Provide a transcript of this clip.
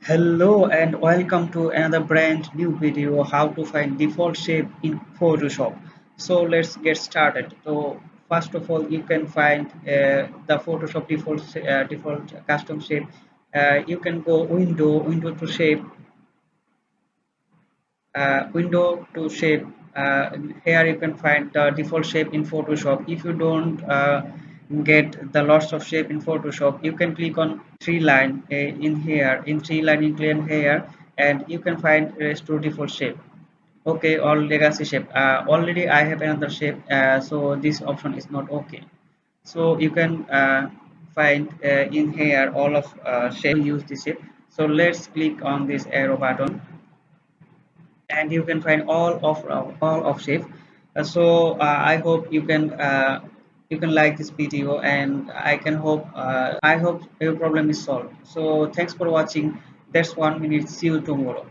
Hello and welcome to another brand new video how to find default shape in Photoshop. So let's get started. So first of all you can find the Photoshop default custom shape. You can go window to shape, window to shape. Here you can find the default shape in Photoshop. If you don't get the lots of shape in Photoshop, you can click on three line in here. In three line you click here, and you can find restore default shape. Okay, or legacy shape. Already I have another shape, so this option is not okay. So you can find in here all of shape use this shape. So let's click on this arrow button and you can find all of shape. I hope you can like this video, and I hope your problem is solved. So thanks for watching. That's 1 minute. See you tomorrow.